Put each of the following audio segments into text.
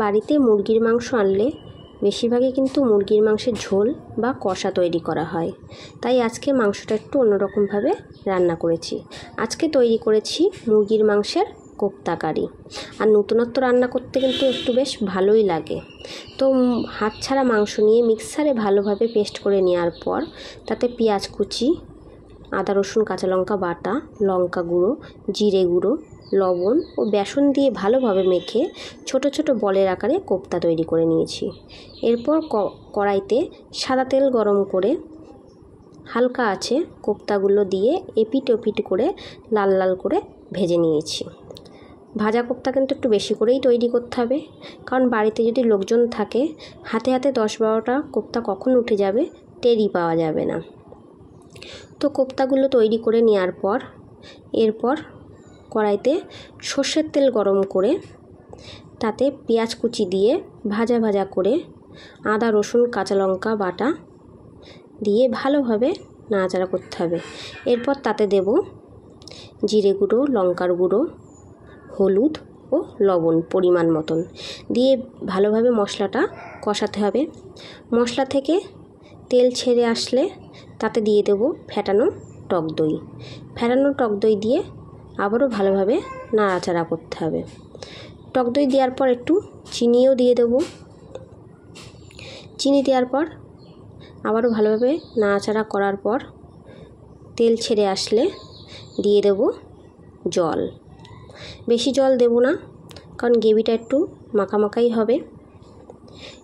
বাড়িতে মুরগির মাংস আনলে বেশিরভাগই কিন্তু মুরগির মাংসের ঝোল বা কষা তৈরি করা হয়। তাই আজকে মাংসটা একটু অন্যরকমভাবে রান্না করেছি। আজকে তৈরি করেছি মুরগির মাংসের কোপ্তা কারি। আর নতুনত্ব রান্না করতে কিন্তু একটু বেশ ভালোই লাগে। তো হাত ছাড়া মাংস নিয়ে মিক্সারে ভালোভাবে পেস্ট করে নেওয়ার পর তাতে পেঁয়াজ কুচি, আদা রসুন কাঁচা লঙ্কা বাটা, লঙ্কা গুঁড়ো, জিরে গুঁড়ো, লবণ ও বেসন দিয়ে ভালোভাবে মেখে ছোট ছোট বলের আকারে কোপ্তা তৈরি করে নিয়েছি। এরপর কড়াইতে সাদা তেল গরম করে হালকা আছে কোপ্তাগুলো দিয়ে এপিট ওপিট করে লাল লাল করে ভেজে নিয়েছি। ভাজা কোপ্তা কিন্তু একটু বেশি করেই তৈরি করতে হবে, কারণ বাড়িতে যদি লোকজন থাকে হাতে হাতে 10-12টা কোপ্তা কখন উঠে যাবে টেরই পাওয়া যাবে না। তো কোপ্তাগুলো তৈরি করে নেওয়ার পর এরপর কড়াইতে সর্ষের তেল গরম করে তাতে পেঁয়াজ কুচি দিয়ে ভাজা ভাজা করে আদা রসুন কাঁচা লঙ্কা বাটা দিয়ে ভালোভাবে নাড়াচাড়া করতে হবে। এরপর তাতে দেব জিরে গুঁড়ো, লঙ্কার গুঁড়ো, হলুদ ও লবণ পরিমাণ মতন দিয়ে ভালোভাবে মশলাটা কষাতে হবে। মশলা থেকে তেল ছেড়ে আসলে তাতে দিয়ে দেব ফেটানো টক দই। ফেটানো টক দই দিয়ে আবারও ভালোভাবে নাড়াচাড়া করতে হবে। টক দই দেওয়ার পর একটু চিনিও দিয়ে দেব। চিনি দেওয়ার পর আবারও ভালোভাবে নাড়াচাড়া করার পর তেল ছেড়ে আসলে দিয়ে দেব জল। বেশি জল দেব না, কারণ গ্রেভিটা একটু মাখামাখাই হবে।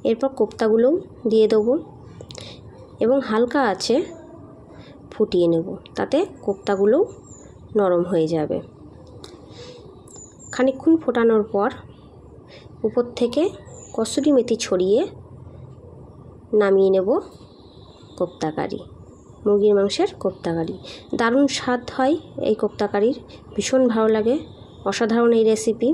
এরপর কোপ্তাগুলোও দিয়ে দেব এবং হালকা আছে ফুটিয়ে নেব, তাতে কোপ্তাগুলোও নরম হয়ে যাবে। খানিকক্ষণ ফোটানোর পর উপর থেকে কসুরি মেথি ছড়িয়ে নামিয়ে নেব কোপ্তা কারি, মুরগির মাংসের কোপ্তা কারি। দারুণ স্বাদ হয় এই কোপ্তা কারির, ভীষণ ভালো লাগে, অসাধারণ এই রেসিপি।